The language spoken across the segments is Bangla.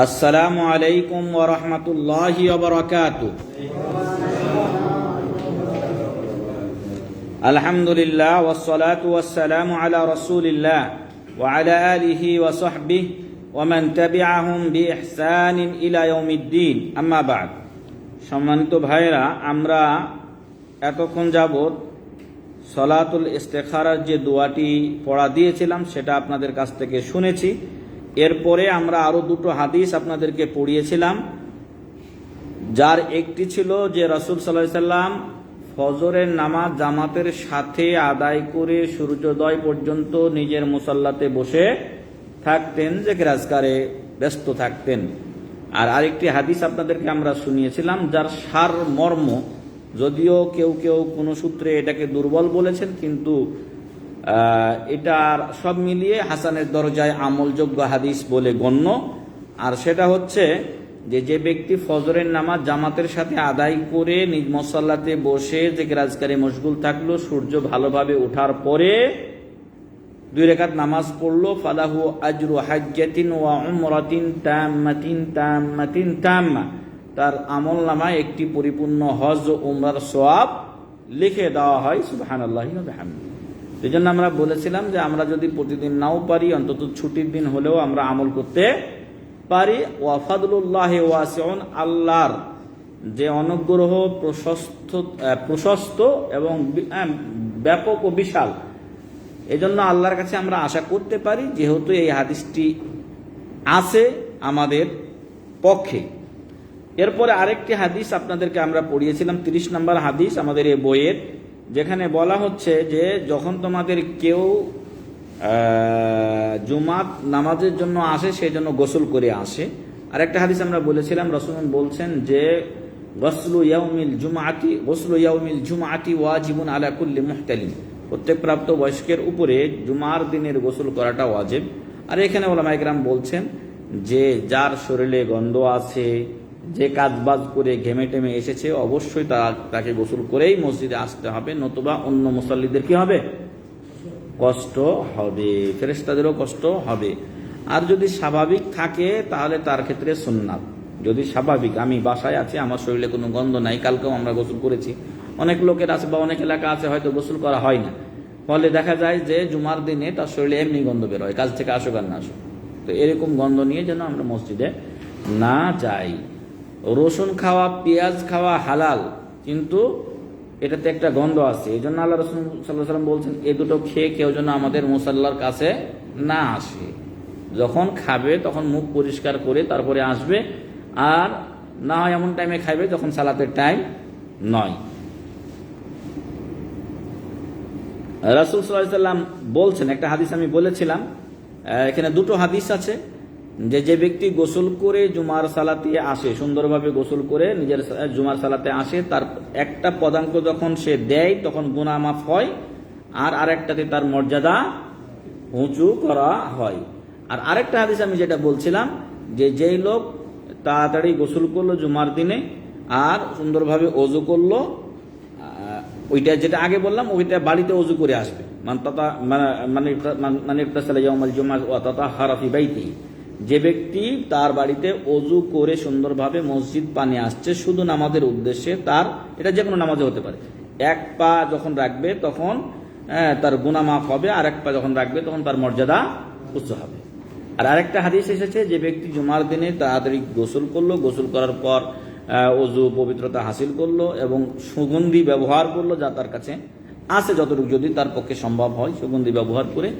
আসসালামু আলাইকুম ওয়া রাহমাতুল্লাহি ওয়া বারাকাতুহু। আলহামদুলিল্লাহ ওয়াসসালাতু ওয়াসসালামু আলা রাসূলিল্লাহ ওয়া আলা আলিহি ওয়া সাহবিহি ওয়া মান তাবিআহুম বিইহসানিন ইলা ইয়াউমিদ্দিন, আম্মা বা'দ। সম্মানিত ভাইরা, আমরা এতক্ষণ যাবত সলাতুল ইস্তেখারার যে দোয়াটি পড়া দিয়েছিলাম সেটা আপনাদের কাছ থেকে শুনেছি। এরপরে আমরা আরও দুটো হাদিস আপনাদেরকে পড়িয়েছিলাম, যার একটি ছিল যে রাসূল সাল্লাল্লাহু আলাইহি সাল্লাম ফজরের নামাজ জামাতের সাথে আদায় করে সূর্যোদয় পর্যন্ত নিজের মুসাল্লাতে বসে থাকতেন, জিকির আজকারে ব্যস্ত থাকতেন। আর আরেকটি হাদিস আপনাদেরকে আমরা শুনিয়েছিলাম, যার সার মর্ম, যদিও কেউ কেউ কোনো সূত্রে এটাকে দুর্বল বলেছেন, কিন্তু এটার সব মিলিয়ে হাসানের দরজায় আমলযোগ্য হাদিস বলে গণ্য। আর সেটা হচ্ছে যে ব্যক্তি ফজরের নামাজ জামাতের সাথে আদায় করে নিজ মুসাল্লাতে বসে জিকির আজকারে মশগুল থাকলো, সূর্য ভালোভাবে ওঠার পরে 2 রাকাত নামাজ পড়লো, ফালাহু আজরু হাজ্জাতিন ওয়া উমরাতিন তাম্মাতিন তাম্মাতিন তাম্মা, তার আমল নামায় একটি পরিপূর্ণ হজ ও উমরার সওয়াব লিখে দেওয়া হয়। সুবহানাল্লাহি ওয়া বিহামদিহি। এই জন্য আমরা বলেছিলাম যে আমরা যদি প্রতিদিন নাও পারি, অন্তত ছুটির দিন হলেও আমরা আমল করতে পারি। ওয়া ফাদলুল্লাহি ওয়াসিউন, আল্লাহর যে অনুগ্রহ প্রশস্ত এবং ব্যাপক ও বিশাল। এজন্য আল্লাহর কাছে আমরা আশা করতে পারি, যেহেতু এই হাদিসটি আছে আমাদের পক্ষে। এরপরে আরেকটি হাদিস আপনাদেরকে আমরা পড়িয়েছিলাম, 30 নম্বর হাদিস আমাদের এই বইয়ের, যেখানে বলা হচ্ছে যে যখন তোমাদের কেউ জুমাত নামাজের জন্য আসে, সেই জন্য গোসল করে আসে। আরেকটা হাদিস আমরা বলেছিলাম, রাসূল বলছেন যে গসলু ইয়াউমিল জুমআতি ওয়াজিবুন আলা কুল্লি মুহতালিম, প্রত্যেক প্রাপ্ত বয়স্কের উপরে জুমার দিনের গোসল করাটা ওয়াজিব। আর এখানে ওলামায়ে কেরাম বলছেন যে যার শরীরে গন্ধ আছে, যে কাজবাজ করে ঘেমে টেমে এসেছে, অবশ্যই তাকে গোসল করেই মসজিদে আসতে হবে, নতুবা অন্য মুসাল্লিদের কি হবে? কষ্ট হবে, ফেরেশতাদেরও কষ্ট হবে। আর যদি স্বাভাবিক থাকে তাহলে তার ক্ষেত্রে সুন্নাত। যদি স্বাভাবিক, আমি বাসায় আছি, আমার শরীরে কোনো গন্ধ নাই, কালকেও আমরা গোসল করেছি, অনেক লোকের আছে বা অনেক এলাকা আছে হয়তো গোসল করা হয় না, ফলে দেখা যায় যে জুমার দিনে তার শরীরে এমনি গন্ধ বের হয়, কাজ থেকে আসুক আর না আসুক। তো এরকম গন্ধ নিয়ে যেন আমরা মসজিদে না যাই। রসুন খাওয়া, পেঁয়াজ খাওয়া হালাল, কিন্তু এটাতে একটা গন্ধ আছে। এই জন্য আল্লাহ রাসূল সাল্লাল্লাহু আলাইহি ওয়াসাল্লাম বলছেন, এ দুটো খেয়ে কেউ যেন আমাদের মুসাল্লার কাছে না আসে। যখন খাবে তখন মুখ পরিষ্কার করে তারপরে আসবে, আর না হয় এমন টাইমে খাবে যখন সালাতের টাইম নয়। রাসূল সাল্লাল্লাহু আলাইহি ওয়াসাল্লাম বলছেন, একটা হাদিস আমি বলেছিলাম, এখানে দুটো হাদিস আছে, যে ব্যক্তি গোসল করে জুমার সালাতে আসে, সুন্দরভাবে গোসল করে নিজের জুমার সালাতে আসে, তার একটা পদাঙ্ক যখন সে দেয় তখন গুনাহ মাফ হয়, আর আরেকটাতে তার মর্যাদা উঁচু করা হয়। আর আরেকটা হাদিস আমি যেটা বলছিলাম, যে যেই লোক তাড়াতাড়ি গোসল করলো জুমার দিনে আর সুন্দরভাবে ওযু করলো, ওইটা যেটা আগে বললাম, ওইটা বাড়িতে ওযু করে আসবে। যে ব্যক্তি তার বাড়িতে ওযু করে সুন্দরভাবে মসজিদ পানে আসছে শুধু নামাজের উদ্দেশ্যে, তার এটা যে কোনো নামাজে হতে পারে, এক পা যখন রাখবে তখন তার গুনাহ মাফ হবে, আর এক পা যখন রাখবে তখন তার মর্যাদা উচ্চ হবে। আর আরেকটা হাদিস এসেছে, যে ব্যক্তি জুমার দিনে তাড়াতাড়ি গোসল করলো, গোসল করার পর ওযু পবিত্রতা হাসিল করলো এবং সুগন্ধি ব্যবহার করলো, যা তার কাছে আছে যতটুকু, যদি তার পক্ষে সম্ভব হয়, সুগন্ধি ব্যবহার করে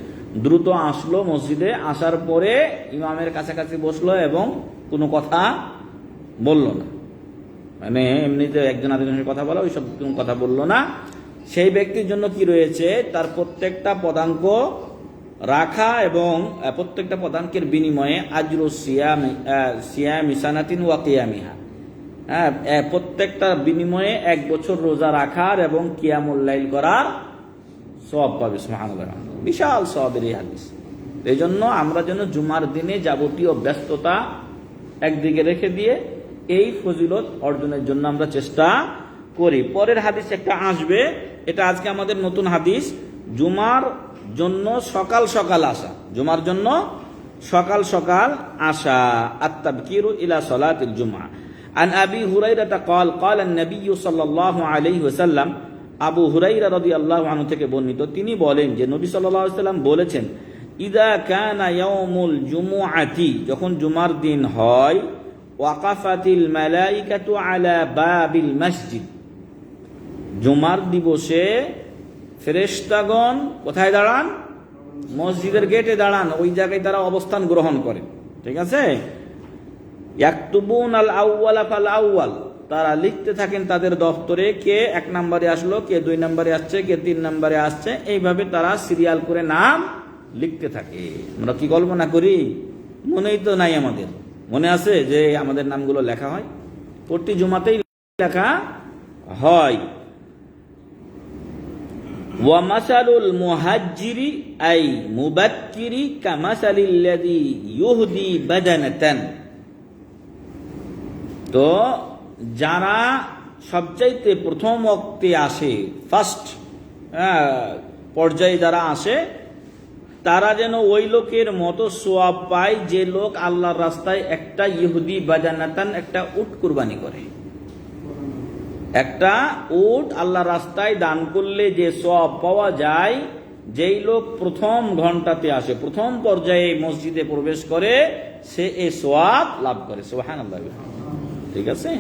দ্রুত আসলো মসজিদে, আসার পরে ইমামের কাছাকাছি বসলো এবং কোনো কথা বলল না, মানে এমনিতে একজন আরেকজনের কথা বলা, ওইসব কোনো কথা বলল না, সেই ব্যক্তির জন্য কি রয়েছে? তার প্রত্যেকটা পদাঙ্ক রাখা এবং প্রত্যেকটা পদাঙ্কের বিনিময়ে আজরু সিয়ামি সানাতিন ওয়া কিয়ামিহা, প্রত্যেকটা বিনিময়ে 1 বছর রোজা রাখার এবং কিয়ামুল লাইল করার সওয়াব পাবে। সুবহানাল্লাহ, বিশাল সওয়াবের এই হাদিস। এই জন্য আমরা যেন জুমার দিনে যাবতীয় ব্যস্ততা একদিকে রেখে দিয়ে এই ফজিলত অর্জনের জন্য আমরা চেষ্টা করি। পরের হাদিস একটা আসবে, এটা আজকে আমাদের নতুন হাদিস, জুমার জন্য সকাল সকাল আসা, জুমার জন্য সকাল সকাল আসা। আত-তাবকিরু ইলা সালাতিল জুমআ। আন আবি হুরায়রা قال قال النبي صلى الله عليه وسلم, আবু হুরায়রা রাদিয়াল্লাহু আনহু থেকে বর্ণিত, তিনি বলেন যে নবী সাল্লাল্লাহু আলাইহি ওয়াসাল্লাম বলেছেন, ইদা কানা ইয়াউমুল জুমুআতি, যখন জুমার দিন হয়, ওয়াকাফাতিল মালাইকাতু আলা বাবিল মসজিদ, জুমার দিবসে ফেরেশতাগণ কোথায় দাঁড়ান? মসজিদের গেটে দাঁড়ান, ওই জায়গায় তারা অবস্থান গ্রহণ করে। ঠিক আছে? ইয়াকতুবুন আল আউয়ালা ফাল আউয়াল, তারা লিখতে থাকেন তাদের দফতরে কে 1 নম্বরে আসলো, কে 2 নম্বরে আসছে, কে 3 নম্বরে আসছে, এইভাবে তারা সিরিয়াল করে নাম লিখতে থাকে। আমরা কি কল্পনা করি? মনেই তো নাই আমাদের। মনে আছে যে আমাদের নামগুলো লেখা হয়? প্রতি জুমাতেই লেখা হয়। ওয়া মাসালুল মুহাজ্জিরি আই মুবাক্কিরি কামাসালিল্লাযী ইউহদি বাদানাতান, তো যারা সবচাইতে প্রথম ওয়াক্তে আসে, ফার্স্ট পর্যায়ে যারা আসে, তারা যেন ওই লোকের মতো সোয়াব পায় যে লোক আল্লাহর রাস্তায় একটা ইহুদি বাজানাতান, একটা উট কুরবানি করে। একটা উট আল্লাহর রাস্তায় দান করলে যে সোয়াব পাওয়া যায়, যেই লোক প্রথম ঘন্টাতে আসে, প্রথম পর্যায়ে মসজিদে প্রবেশ করে, সে এই সোয়াব লাভ করে। সুবহানাল্লাহ। ঠিক আছে?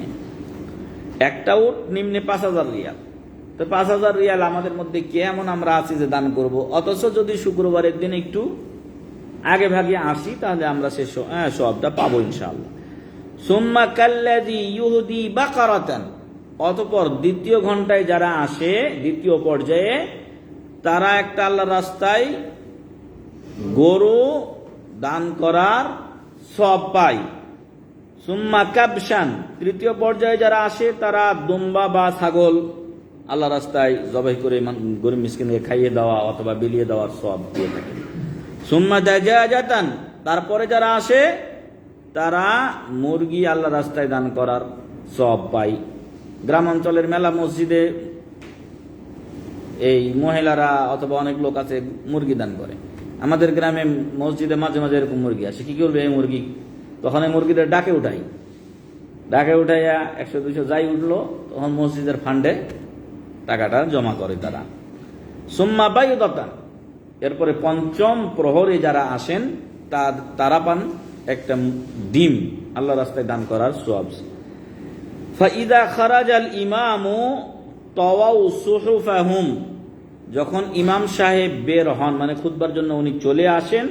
একটা উট নিম্নে 5000 রিয়াল। তো 5000 রিয়াল আমাদের মধ্যে কে এমন আমরা আছি যে দান করব? অথচ যদি শুক্রবারের দিন একটু আগে ভাগে আসি, তাহলে আমরা সে সওয়াবটা পাবো ইনশাআল্লাহ। সুম্মা কাল্লাযী ইউহদি বাকারাতান, অতঃপর দ্বিতীয় ঘন্টায় যারা আসে, দ্বিতীয় পর্যায়ে, তারা একটা আল্লাহর রাস্তায় গরু দান করার সওয়াব পায়। সুম্মা কাবশান, তৃতীয় পর্যায়ে যারা আসে, তারা দুম্বা বা ছাগল আল্লাহ রাস্তায় জবাই করে গরিব মিসকিনকে খাইয়ে দেওয়া অথবা বিলিয়ে দেওয়ার সওয়াব দিয়ে থাকে। সুম্মা দাজাজাতান, তারপরে যারা আসে, তারা মুরগি আল্লাহ রাস্তায় দান করার সওয়াব পায়। গ্রামাঞ্চলের মেলা মসজিদে এই মহিলারা অথবা অনেক লোক আছে মুরগি দান করে। আমাদের গ্রামে মসজিদে মাঝে মাঝে এরকম মুরগি আসে। কি করবে এই মুরগি? তখন এই মুরগিদের ডাকে উঠাইয়া 100-200 যাই উঠলো, তখন মসজিদের ফান্ডে টাকাটা জমা করে তারা। সুম্মা বাইদাতান, এরপরে পঞ্চম প্রহরে যারা আসেন, তারা পান একটা ডিম আল্লাহ রাস্তায় দান করার সওয়াব। ফাইদা খারাজাল ইমামু তাওয়াউ সুহুফাহুম, যখন ইমাম সাহেব বের হন, মানে খুতবার জন্য উনি চলে আসেন,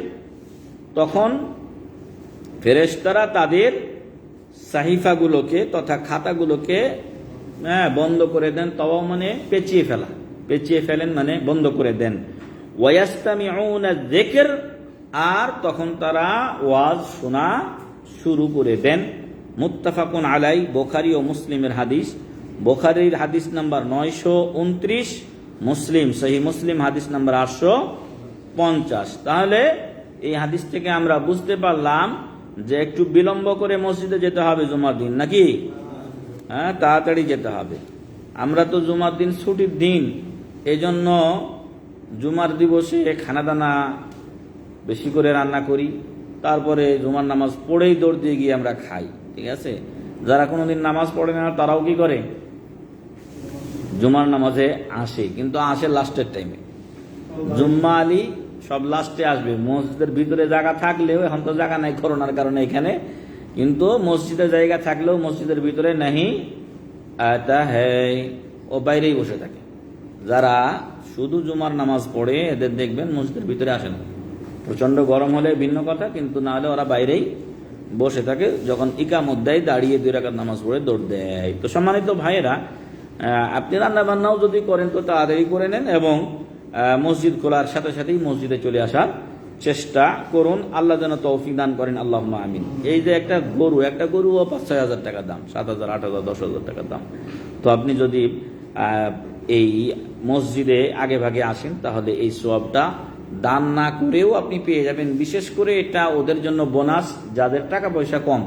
তখন ফেরেশতারা তাদের সাহিফাগুলোকে তথা খাতাগুলোকে বন্ধ করে দেন। তাওয়াউ মানে পেঁচিয়ে ফেলেন মানে বন্ধ করে দেন। ওয়ায়াস্তামিউনা যিকর, আর তখন তারা ওয়াজ শোনা শুরু করে দেন। মুত্তাফাকুন আলাই, বুখারী ও মুসলিমের হাদিস। বুখারীর হাদিস নাম্বার 929, মুসলিম সহিহ মুসলিম হাদিস নাম্বার 850। তাহলে এই হাদিস থেকে আমরা বুঝতে পারলাম যে একটু বিলম্ব করে মসজিদে যেতে হবে জুমার দিন, নাকি? তাড়াতাড়ি যেতে হবে। আমরা তো জুমার দিন ছুটির দিন, এজন্য জুমার দিবসে খানাদানা বেশি করে রান্না করি, তারপরে জুমার নামাজ পড়েই দৌড় দিয়ে গিয়ে আমরা খাই। ঠিক আছে? যারা কোনোদিন নামাজ পড়ে না, তারাও কি করে? জুমার নামাজে আসে, কিন্তু আসে লাস্টের টাইমে। জুম্মা আলী সব লাস্টে আসবে। মসজিদের ভিতরে জায়গা থাকলেও, এখন তো জায়গা নাই করোনার কারণে এখানে, কিন্তু মসজিদের জায়গা থাকলেও মসজিদের ভিতরে নাহি আতা হ্যায়, ও বাইরেই বসে থাকে। যারা শুধু জুমার নামাজ পড়ে, এদের দেখবেন মসজিদের ভিতরে আসে না। প্রচন্ড গরম হলে ভিন্ন কথা, কিন্তু না হলে ওরা বাইরেই বসে থাকে। যখন ইকামত দেয়, দাঁড়িয়ে 2 রাকাত নামাজ পড়ে দৌড় দেয়। তো সম্মানিত ভাইয়েরা, আপনি রান্না বান্নাও যদি করেন তো তাড়াতাড়ি করে নেন, এবং মসজিদ খোলার সাথে সাথেই মসজিদে চলে আসার চেষ্টা করুন। আল্লাহ যেন তৌফিক দান করেন, আল্লাহুম্মা আমিন। এই যে একটা গরুও 5-6 হাজার টাকা দাম, 7,000, 8,000, 10,000 টাকা দাম। তো আপনি যদি এই মসজিদে আগে ভাগে আসেন, তাহলে এই সওয়াবটা দান না করেও আপনি পেয়ে যাবেন। বিশেষ করে এটা ওদের জন্য বোনাস, যাদের টাকা পয়সা কম।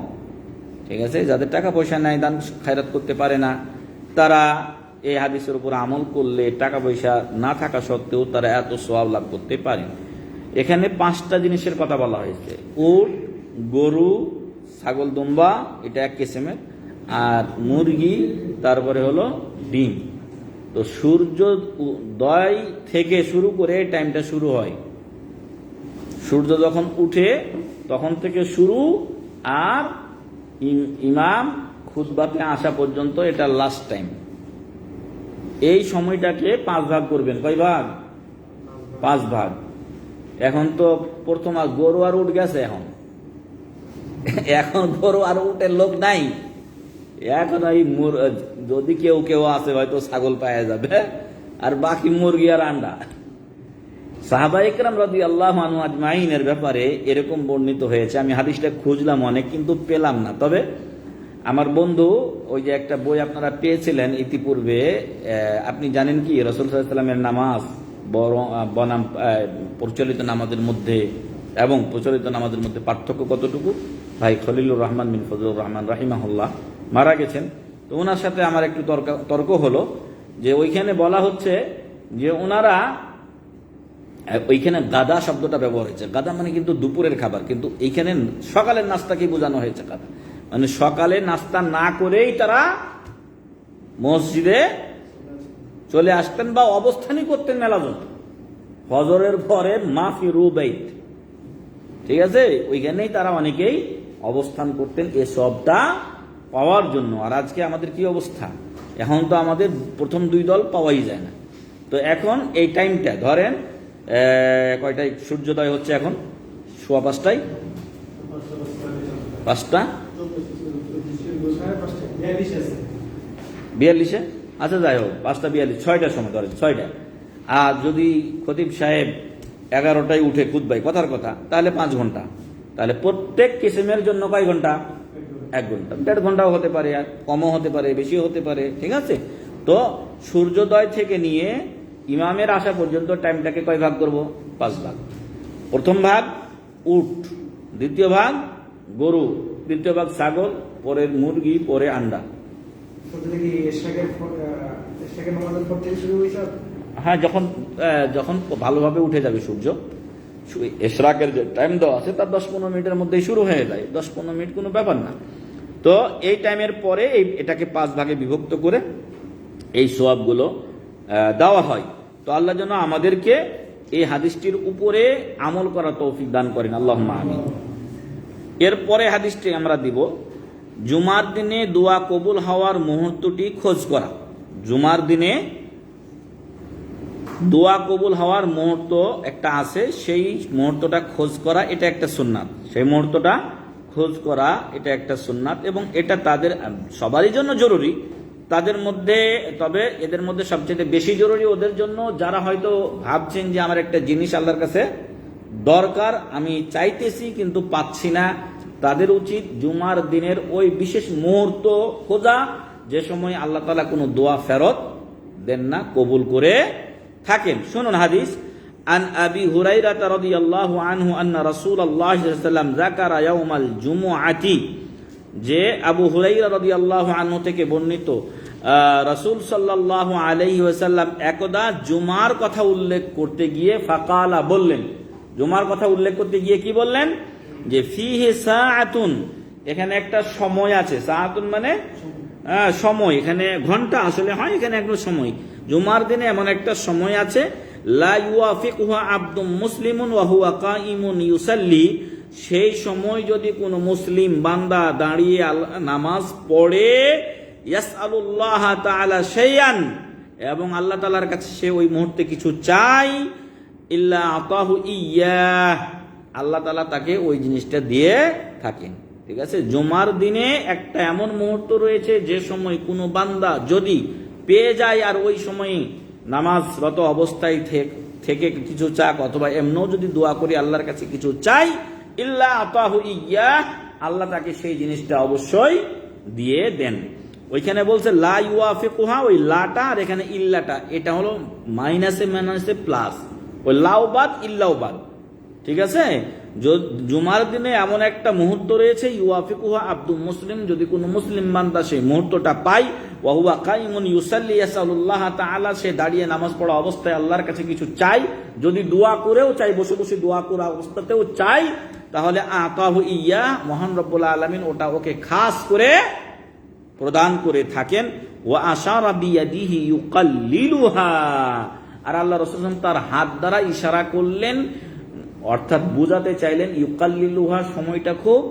ঠিক আছে? যাদের টাকা পয়সা নাই, দান খায়রাত করতে পারে না, তারা এই হাদিসের উপর আমল করলে টাকা পয়সা না থাকা সত্ত্বেও তারা এত সওয়াব লাভ করতে পারে। এখানে 5টা জিনিসের কথা বলা হয়েছে। উট, গরু, ছাগল, দুম্বা, এটা এক কিসিমের, আর মুরগি, তারপরে হলো ডিম। তো সূর্যোদয় থেকে শুরু করে টাইমটা শুরু হয়, সূর্য যখন উঠে তখন থেকে শুরু, আর ইমাম খুতবাতে আসা পর্যন্ত এটা লাস্ট টাইম। এই সময়টাকে 5 ভাগ করবেন। কয় ভাগ? 5 ভাগ। এখন তো প্রথম গরু আর উঠ গেছে, এখন গরু আর উটের লোক নাই। এখন এই যদি কেউ আছে হয়তো ছাগল পাওয়া যাবে, আর বাকি মুরগি আর আন্ডা। সাহাবা ইকরাম রাদিয়াল্লাহু আনহু আজমাইনের ব্যাপারে এরকম বর্ণিত হয়েছে, আমি হাদিসটা খুঁজলাম অনেক কিন্তু পেলাম না। তবে আমার বন্ধু ওই যে একটা বই আপনারা পেয়েছিলেন ইতিপূর্বে, আপনি জানেন কি রাসূল সাল্লাল্লাহু আলাইহি ওয়াসাল্লামের নামাজ বনাম প্রচলিত নামাজের মধ্যে এবং প্রচলিত নামাজের মধ্যে পার্থক্য কতটুকু? ভাই খলিলুর রহমান বিন ফজলুর রহমান রাহিমাহুল্লাহ মারা গেছেন। তো ওনার সাথে আমার একটু তর্ক হলো, যে ওইখানে বলা হচ্ছে যে ওনারা ওইখানে গাদা শব্দটা ব্যবহার হয়েছে। গাদা মানে কিন্তু দুপুরের খাবার, কিন্তু এইখানে সকালের নাস্তাকে বোঝানো হয়েছে গাদা, মানে সকালে নাস্তা না করেই তারা মসজিদে চলে আসতেন বা অবস্থানই করতেন মেলাজন ফজরের পরে মাফি রুবাইত। ঠিক আছে, ওইখানেই তারা অনেকেই অবস্থান করতেন এই সবটা পাওয়ার জন্য। আর আজকে আমাদের কি অবস্থা? এখন তো আমাদের প্রথম 2 দল পাওয়াই যায় না। তো এখন এই টাইমটা ধরেন কয়টায় সূর্যোদয় হচ্ছে? এখন 5:15টায়, 5টা 42-এ, আচ্ছা যাই হোক 5:42, 6টার সময় ধরেন 6টা। আর যদি খতিব সাহেব 11টায় উঠে খুতবায়, কথার কথা, তাহলে 5 ঘন্টা। তাহলে প্রত্যেক কিসিমের জন্য কয় ঘন্টা? 1 ঘন্টা। 1.5 ঘন্টাও হতে পারে, আর কমও হতে পারে, বেশিও হতে পারে। ঠিক আছে, তো সূর্যোদয় থেকে নিয়ে ইমামের আসা পর্যন্ত টাইমটাকে কয় ভাগ করব? 5 ভাগ। প্রথম ভাগ উট, দ্বিতীয় ভাগ গরু, তৃতীয় ভাগ ছাগল, পরে মুরগি, পরে আন্ডা। হ্যাঁ, যখন ভালোভাবে উঠে যাবে সূর্য, ইশরাকের যে টাইম দেওয়া আছে তার 10-15 মিনিটের মধ্যেই শুরু হয়ে যায়। 10-15 মিনিট কোনো ব্যাপার না। তো এই টাইমের পরে এটাকে 5 ভাগে বিভক্ত করে এই সওয়াবগুলো দেওয়া হয়। তো আল্লাহ যেন আমাদেরকে এই হাদিসটির উপরে আমল করা তৌফিক দান করেন, আল্লাহুম্মা আমিন। এরপরে হাদিসটি আমরা দিব, জুমার দিনে দোয়া কবুল হওয়ার মুহূর্তটি খোঁজ করা। জুমার দিনে দোয়া কবুল হওয়ার মুহূর্ত একটা আছে, সেই মুহূর্তটা খোঁজ করা, এটা একটা সুন্নাত। সেই মুহূর্তটা খোঁজ করা এটা একটা সুন্নাত, এবং এটা তাদের সবারই জন্য জরুরি। তাদের মধ্যে, তবে এদের মধ্যে সবচেয়ে বেশি জরুরি ওদের জন্য যারা হয়তো ভাবছেন যে আমার একটা জিনিস আল্লাহর কাছে দরকার, আমি চাইতেছি কিন্তু পাচ্ছি না। তাদের উচিত জুমার দিনের ওই বিশেষ মুহূর্ত খোঁজা, যে সময় আল্লাহ তাআলা কোনো দোয়া ফেরত দেন না, কবুল করে থাকেন। শুনুন হাদিস, আন আবি হুরায়রা রাদিয়াল্লাহু আনহু আন্না রাসূলুল্লাহ সাল্লাল্লাহু আলাইহি ওয়াসাল্লাম যাকারা ইয়াউমাল জুমুআতি, যে আবু হুরায়রা রাদিয়াল্লাহু আনহু থেকে বর্ণিত, রাসূল সাল্লাল্লাহু আলাইহি ওয়াসাল্লাম একদা জুমার কথা উল্লেখ করতে গিয়ে ফাকালা বললেন, জুমার কথা উল্লেখ করতে গিয়ে কি বললেন? যে ফিহি সাআতুন, এখানে একটা সময় আছে। সাআতুন মানে সময়, এখানে ঘন্টা আসলে হয়, এখানে একটা সময়। জুমার দিনে এমন একটা সময় আছে, লা ইউয়াফিকুহা আবদুম মুসলিমুন ওয়া হুয়া কাইমুন ইউসাল্লি, সেই সময় যদি কোনো মুসলিম বান্দা দাঁড়িয়ে নামাজ পড়ে, ইয়াসআলুল্লাহ তাআলা শাইআন, এবং আল্লাহ তাআলার কাছে সে ওই মুহূর্তে কিছু চাই, ইল্লা আতাহু ইয়্যাহ, আল্লাহ তাআলা তাকে ওই জিনিসটা দিয়ে থাকেন। ঠিক আছে, জুমার দিনে একটা এমন মুহূর্ত রয়েছে যে সময় কোনো বান্দা যদি পেয়ে যায়, আর ওই সময়ে নামাজরত অবস্থায় থেকে কিছু চাক, অথবা এমনও যদি দোয়া করি আল্লাহর কাছে কিছু চাই, ইল্লা আতাহু ইয়্যাহ, আল্লাহ তাকে সেই জিনিসটা অবশ্যই দিয়ে দেন। ওইখানে বলছে লা ইউয়াফিকুহা, ওই লাটা আর এখানে ইল্লাটা, এটা হলো মাইনাসে প্লাস, ওই লাউবাদ ইল্লাউবাদ। ঠিক আছে, জুমার দিনে এমন একটা মুহূর্ত রয়েছে, ইউয়াফিকুহা আব্দুল মুসলিম, যদি কোনো মুসলিম বান্দা সেই মুহূর্তটা পায়, ওয়া হুয়া কাইমুন ইউসাল্লি ইয়াসালুল্লাহ তাআলা, সে দাঁড়িয়ে নামাজ পড়া অবস্থায় আল্লাহর কাছে কিছু চাই, যদি দোয়া করেও চাই, বসে বসে দোয়া করা অবস্থাতেও চাই, তাহলে আতাহু ইয়া, মহান রব্বুল আলামিন ওটা ওকে খাস করে প্রদান করে থাকেন। ওয়া আশারা বিয়াদিহি ইউকাল্লিলুহা, আর আল্লাহ রাসূল তার হাত দ্বারা ইশারা করলেন, অর্থাৎ বুঝাতে চাইলেন ইউকাল্লিলুহা, সময়টা খুব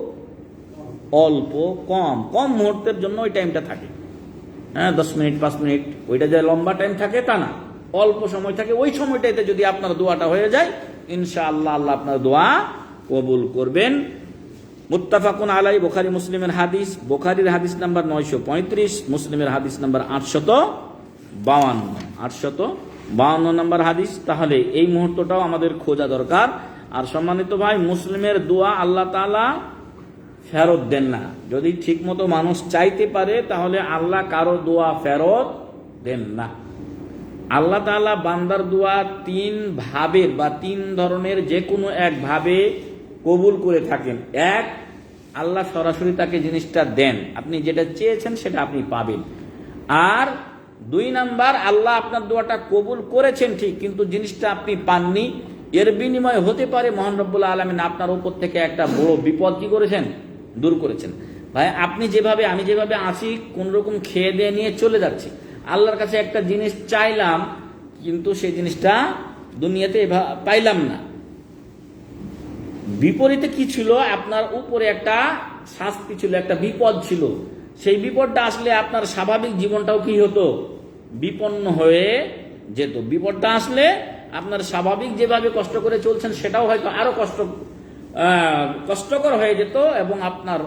অল্প, কম কম মুহূর্তের জন্য ওই টাইমটা থাকে। হ্যাঁ, 10 মিনিট 5 মিনিট, ওইটা যে লম্বা টাইম থাকে তা না, অল্প সময় থাকে। ওই সময়টাতে যদি আপনার দোয়াটা হয়ে যায়, ইনশাআল্লাহ আল্লাহ আপনার দোয়া কবুল করবেন। মুত্তাফাকুন আলাই, বুখারী মুসলিমের হাদিস। বুখারীর হাদিস নাম্বার 935, মুসলিমের হাদিস নাম্বার 852 নম্বর হাদিস। তাহলে এই মুহূর্তটাও আমাদের খোঁজা দরকার। আর সম্মানিত ভাই, মুসলিমের দোয়া আল্লাহ তাআলা ফেরত দেন না। যদি ঠিক মতো মানুষ চাইতে পারে, তাহলে আল্লাহ কারো দোয়া ফেরত দেন না। আল্লাহ তাআলা বান্দার দোয়া 3 ভাবের বা 3 ধরনের যে কোনো এক ভাবে কবুল করে থাকেন। এক, আল্লাহ সরাসরি তাকে জিনিসটা দেন, আপনি যেটা চেয়েছেন সেটা আপনি পাবেন। আর 2 নাম্বার, আল্লাহ আপনার দোয়াটা কবুল করেছেন ঠিক, কিন্তু জিনিসটা আপনি পাননি। এর বিনিময়ে হতে পারে মহান রব্বুল আলামিন আপনার উপর থেকে একটা বড় বিপদ কি করেছেন, দূর করেছেন। ভাই, আপনি যেভাবে, আমি যেভাবে আছি, কোন রকম খেয়ে দিয়ে নিয়ে চলে যাচ্ছি, আল্লাহর কাছে একটা জিনিস চাইলাম, কিন্তু সেই জিনিসটা দুনিয়াতে পাইলাম না। বিপরীতে কি ছিল, আপনার উপরে একটা শাস্তি ছিল, একটা বিপদ ছিল। সেই বিপদটা আসলে আপনার স্বাভাবিক জীবনটাও কি হতো, বিপন্ন হয়ে যেত। বিপদটা আসলে আপনার স্বাভাবিক যেভাবে কষ্ট করে চলছেন সেটাও হয়তো আরো কষ্টকর হয়ে যেত, এবং আপনার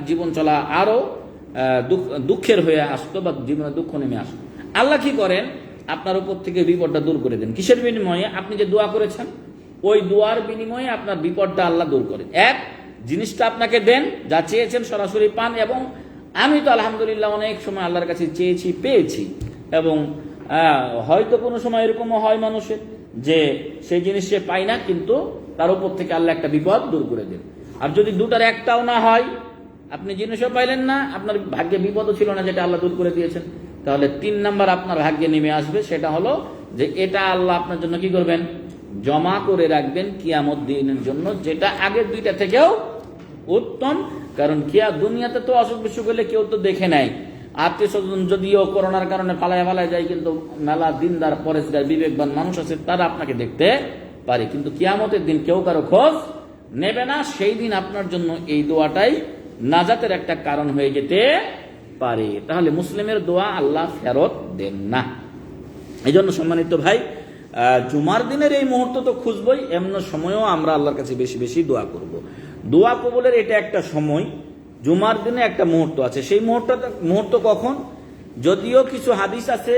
জীবন চলা আরো দুঃখের হয়ে আসতো, বা জীবনে দুঃখ নেমে আসতো। আল্লাহ কি করেন, আপনার উপর থেকে বিপদটা দূর করে দেন। কিসের বিনিময়ে? আপনি যে দোয়া করেছেন, ওই দোয়ার বিনিময়ে আপনার বিপদটা আল্লাহ দূর করেন। এক, জিনিসটা আপনাকে দেন, যা চেয়েছেন সরাসরি পান। এবং আমি তো আলহামদুলিল্লাহ অনেক সময় আল্লাহর কাছে চেয়েছি, পেয়েছি। এবং হয়তো কোনো সময় এরকমও হয় মানুষের যে সেই জিনিস সে পায় না, কিন্তু তার উপর থেকে আল্লাহ একটা বিপদ দূর করে দেন। আর যদি দুটার একটাও না হয়, আপনি জিনিসও পাইলেন না, আপনার ভাগ্যে বিপদও ছিল না যেটা আল্লাহ দূর করে দিয়েছেন, তাহলে 3 নাম্বার আপনার ভাগ্যে নেমে আসবে। সেটা হলো যে এটা আল্লাহ আপনার জন্য কি করবেন, জমা করে রাখবেন কিয়ামত দিনের জন্য, যেটা আগের 2টা থেকেও উত্তম। কারণ দুনিয়াতে তো অসুখ বিসুখ হলে কেউ তো দেখে নেয়, আত্মীয় স্বজন যদিও করোনার কারণে পালায় যায়, কিন্তু মেলা দিনদার পরেশগার বিবেকবান মানুষ আছে, তারা আপনাকে দেখতে পারে। কিন্তু কিয়ামতের দিন কেউ কারো খোঁজ নেবে না। সেই দিন আপনার জন্য এই দোয়াটাই নাজাতের একটা কারণ হয়ে যেতে পারে। তাহলে মুসলিমের দোয়া আল্লাহ ফেরত দেন না। এই জন্য সম্মানিত ভাই, জুমার দিনের এই মুহূর্ত তো খুঁজবই, এমন সময়ও আমরা আল্লাহর কাছে বেশি বেশি দোয়া করব। দোয়া কবুলের এটা একটা সময়, জুমার দিনে একটা মুহূর্ত আছে। সেই মুহূর্ত কখন? যদিও কিছু হাদিস আছে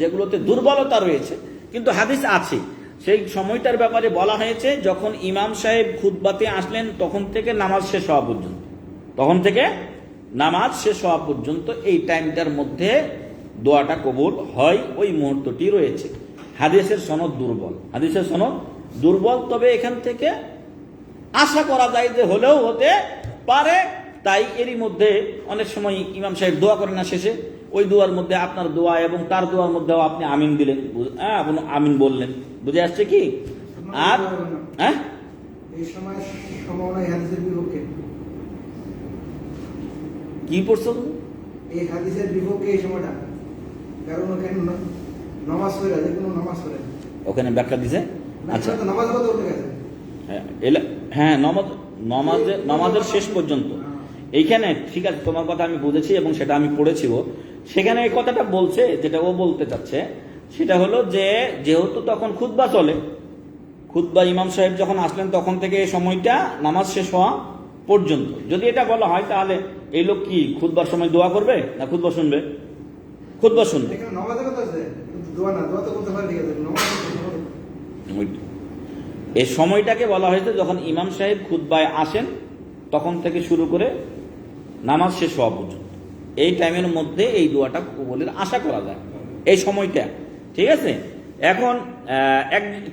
যেগুলোতে দুর্বলতা রয়েছে, কিন্তু হাদিস আছে। সেই সময়টার ব্যাপারে বলা হয়েছে, যখন ইমাম সাহেব খুতবাতে আসলেন তখন থেকে নামাজ শেষ হওয়া পর্যন্ত, এই টাইমটার মধ্যে দোয়াটা কবুল হয়, ওই মুহূর্তটি রয়েছে। হাদিসের সনদ দুর্বল, তবে এখান থেকে আশা করা যায় যে হলেও হতে পারে। তাই এরই মধ্যে অনেক সময় ইমাম সাহেব দোয়া করেন না, শেষে ওই দোয়ার মধ্যে আপনার দোয়া এবং তার দোয়ার মধ্যেও আপনি আমিন দিলেন, আমিন বললেন। বুঝে আসছে কি? আর কি পড়ছো এই হাদিসের বিপক্ষে এই সময়টা, কারণ ওখানে ব্যাখ্যা দিছে। আচ্ছা, হ্যাঁ, নামাজের শেষ পর্যন্ত এইখানে ঠিক আছে, তোমার কথা আমি বুঝেছি এবং সেটা আমি পড়েছিও। সেখানে এই কথাটা বলছে, যেটা ও বলতে চাচ্ছে সেটা হলো যে যেহেতু তখন খুতবা চলে, খুতবা ইমাম সাহেব যখন আসলেন তখন থেকে এই সময়টা নামাজ শেষ হওয়া পর্যন্ত। যদি এটা বলা হয়, তাহলে এই লোক কি খুতবার সময় দোয়া করবে না খুতবা শুনবে? খুতবা শুনবে। এই সময়টাকে বলা হয়েছে যখন ইমাম সাহেব খুতবায় আসেন তখন থেকে শুরু করে নামাজ শেষ হওয়া পর্যন্ত, এই টাইমের মধ্যে এই দোয়াটা কবুলের আশা করা যায়, এই সময়টা। ঠিক আছে। এখন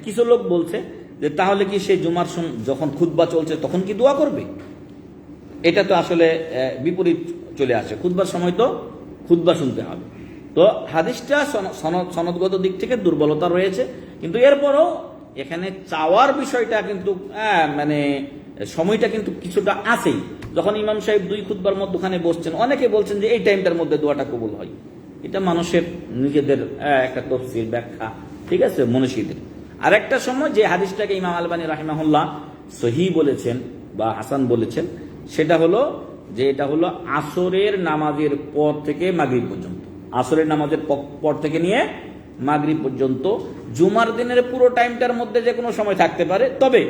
কিছু লোক বলছে যে তাহলে কি সে জুমার যখন খুতবা চলছে তখন কি দোয়া করবে? এটা তো আসলে বিপরীত চলে আসে। খুতবার সময় তো খুতবা শুনতে হবে। তো হাদিসটা সনদগত দিক থেকে দুর্বলতা রয়েছে, কিন্তু এরপরও এখানে চাওয়ার বিষয়টা কিন্তু মানে সময়টা কিন্তু কিছুটা আছেই। যখন ইমাম সাহেব 2 খুতবার মধ্যখানে বসছেন, অনেকে বলছেন যে এই টাইমটার মধ্যে দোয়াটা কবুল হয়। এটা মানুষের নিজেদের একটা তফসির ব্যাখ্যা, ঠিক আছে, মনীষীদের। আর একটা সময় যে হাদিসটাকে ইমাম আলবানী রাহিমাহুল্লাহ সহিহ বলেছেন বা হাসান বলেছেন, সেটা হলো যে এটা হলো আসরের নামাজের পর থেকে মাগরিব পর্যন্ত, আসরের নামাজের পর থেকে নিয়ে মাগরিব পর্যন্ত জুমার দিনের পুরো টাইমটার মধ্যে যে কোনো সময় থাকতে পারে, তবে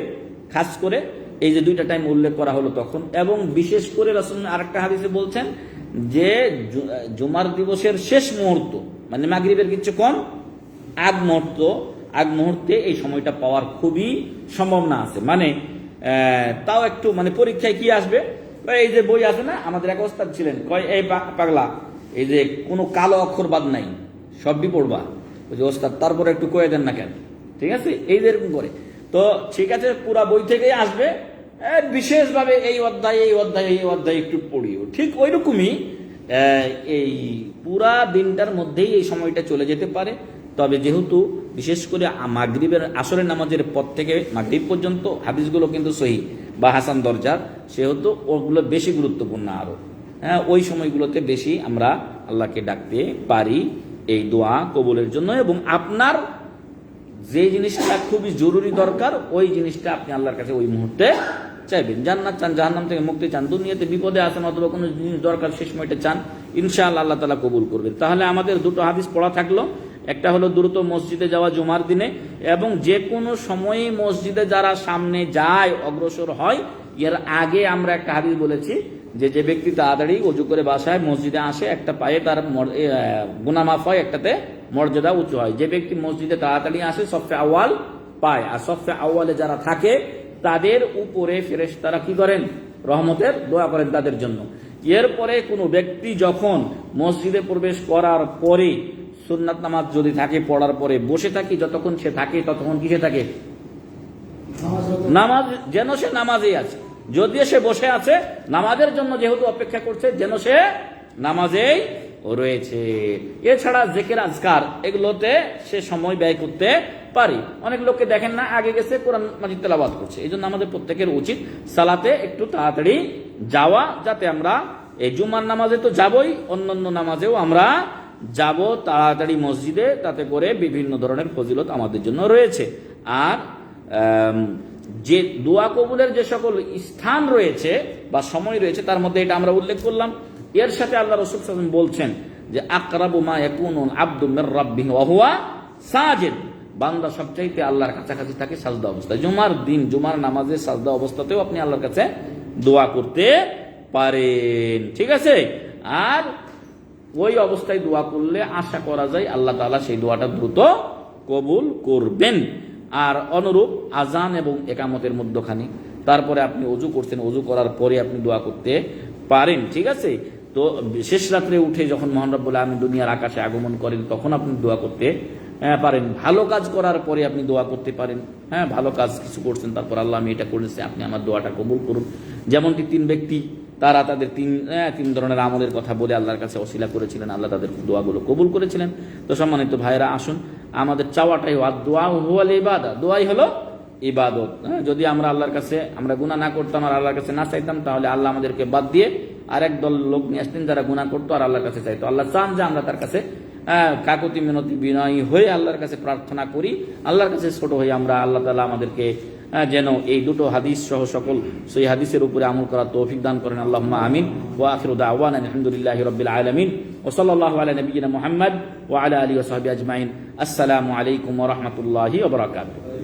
খাস করে এই যে 2টা টাইম উল্লেখ করা হলো তখন। এবং বিশেষ করে রাসূল আরেকটা হাদিসে বলছেন যে জুমার দিবসের শেষ মুহূর্ত, মানে মাগরিবের কিছুক্ষণ আগ মুহূর্তে এই সময়টা পাওয়ার খুবই সম্ভাবনা আছে। মানে তাও একটু মানে পরীক্ষায় কি আসবে, এই যে বই আছে না, আমাদের এক ওস্তাদ ছিলেন, কয় এই পাগলা, এই যে কোনো কালো অক্ষর বাদ নাই, সবই পড়বা। ওই যে ওস্তাদ তারপরে একটু কয়ে দেন না কেন, ঠিক আছে, এই যে এরকম করে। তো ঠিক আছে, পুরা বই থেকেই আসবে, বিশেষভাবে এই অধ্যায় একটু পড়িও। ঠিক ওই রকমই এই পুরা দিনটার মধ্যেই এই সময়টা চলে যেতে পারে। তবে যেহেতু বিশেষ করে মাগরিবের আসরের নামাজের পর থেকে মাগরিব পর্যন্ত হাদিসগুলো কিন্তু সহিহ বা হাসান দরজার, সেহেতু ওগুলো বেশি গুরুত্বপূর্ণ আরো। ওই সময়গুলোতে বেশি আমরা আল্লাহকে ডাকতে পারি এই দোয়া কবুলের জন্য। এবং আপনার যে জিনিসটা খুবই জরুরি দরকার, ওই জিনিসটা আপনি আল্লাহর কাছে ওই মুহূর্তে চাইবেন। জান্নাত চান, জাহান্নাম থেকে মুক্তি চান, দুনিয়াতে বিপদে আছেন অথবা কোনো জিনিস দরকার শেষ সময়টা চান, ইনশাআল্লাহ আল্লাহ তাআলা কবুল করবেন। তাহলে আমাদের 2টো হাদিস পড়া থাকলো। একটা হলো দ্রুত মসজিদে যাওয়া জুমার দিনে, এবং যে কোনো সময়ে মসজিদে যারা সামনে যায়, অগ্রসর হয়, এর আগে আমরা একটা হাদিস বলেছি যে ব্যক্তি তাড়াতাড়ি ওযু করে বাসায় মসজিদে আসে, একটা পায়ে তার গুনাহ মাফ হয়, একটাতে মর্যাদা উঁচু হয়। যে ব্যক্তি মসজিদে তাড়াতাড়ি আসে সফে আউয়াল পায়, আর সফে আউয়ালে যারা থাকে তাদের উপরে ফেরেশতারা কি করেন? রহমতের দোয়া করেন তাদের জন্য। এরপরে কোনো ব্যক্তি যখন মসজিদে প্রবেশ করার পরে সুন্নাত নামাজ যদি থাকে পড়ার পরে বসে থাকি, যতক্ষণ সে থাকে ততক্ষণ কিসে থাকে? নামাজ, যেন সে নামাজেই আছে। যদিও সে বসে আছে, নামাজের জন্য যেহেতু অপেক্ষা করছে, যেন সে নামাজেই রয়েছে। এছাড়া জিকির আজকার এগুলোতে সে সময় ব্যয় করতে পারি। অনেক লোককে দেখেন না, আগে গেছে কোরআন মাজিদ তেলাওয়াত করছে। এই জন্য আমাদের প্রত্যেকের উচিত সালাতে একটু তাড়াতাড়ি যাওয়া, যাতে আমরা এই জুমার নামাজে তো যাবই, অন্যান্য নামাজেও আমরা যাব তাড়াতাড়ি মসজিদে, তাতে করে বিভিন্ন ধরনের ফজিলত আমাদের জন্য রয়েছে। আর যে দোয়া কবুলের যে সকল স্থান রয়েছে বা সময় রয়েছে, তার মধ্যে এটা আমরা উল্লেখ করলাম। এর সাথে আল্লাহ রাসূল সাল্লাল্লাহু আলাইহি ওয়াসাল্লাম বলছেন যে আকরাবু মা ইয়াকুনুল আবদু মির রাব্বিহি ওয়া হুয়া সাজিদ, বান্দা সবচাইতে আল্লাহর কাছাকাছি থাকে সাজদা অবস্থায়। জুমার দিন, জুমার নামাজে সাজদা অবস্থাতেও আপনি আল্লাহর কাছে দোয়া করতে পারেন, ঠিক আছে। আর ওই অবস্থায় দোয়া করলে আশা করা যায় আল্লাহ তাআলা সেই দোয়াটা দ্রুত কবুল করবেন। আর অনুরূপ আজান এবং একামতের মধ্যখানে, তারপরে আপনি ওযু করছেন, ওযু করার পরে আপনি দোয়া করতে পারেন, ঠিক আছে। তো শেষ রাত্রে উঠে যখন মহান রব্বুল আলামিন দুনিয়ার আকাশে আগমন করেন, তখন আপনি দোয়া করতে পারেন। ভালো কাজ করার পরে আপনি দোয়া করতে পারেন। ভালো কাজ কিছু করছেন, তারপর আল্লাহ আমি এটা করেছি, আপনি আমার দোয়াটা কবুল করুন। যেমনটি 3 ব্যক্তি তারা তাদের তিন ধরনের আমলের কথা বলে আল্লাহর কাছে ওসিলা করেছিলেন, আল্লাহ তাদের দোয়াগুলো কবুল করেছিলেন। তো সম্মানিত ভাইরা, আসুন আমাদের চাওয়াটাই দোয়া হুয়াল ইবাদা, দোয়াই হলো ইবাদত। যদি আমরা আল্লাহর কাছে আমরা গুনাহ না করতাম আর আল্লাহর কাছে না চাইতাম, তাহলে আল্লাহ আমাদেরকে বাদ দিয়ে আরেক দল লোক নিয়ে আসতেন যারা গুনাহ করতো আর আল্লাহর কাছে চাইতো। আল্লাহ চান যে আমরা তার কাছে কাকুতি মিনতি বিনয়ী হয়ে আল্লাহর কাছে প্রার্থনা করি, আল্লাহর কাছে ছোট হয়ে আমরা। আল্লাহ তাআলা আমাদেরকে যেন এই 2টো হাদিস সহ সকল সেই হাদিসের উপরে আমল করার তৌফিক দান করেন। আল্লাহুম্মা আমিন। ওয়া আখিরু দাওয়ানা আলহামদুলিল্লাহি রাব্বিল আলামিন ওয়া সাল্লাল্লাহু আলা নাবিয়িনা মুহাম্মদ ওয়া আলা আলিহি ওয়া সাহবিহি আজমাইন। আসসালামু আলাইকুম ওয়া রাহমাতুল্লাহি ওয়া বারাকাতুহু।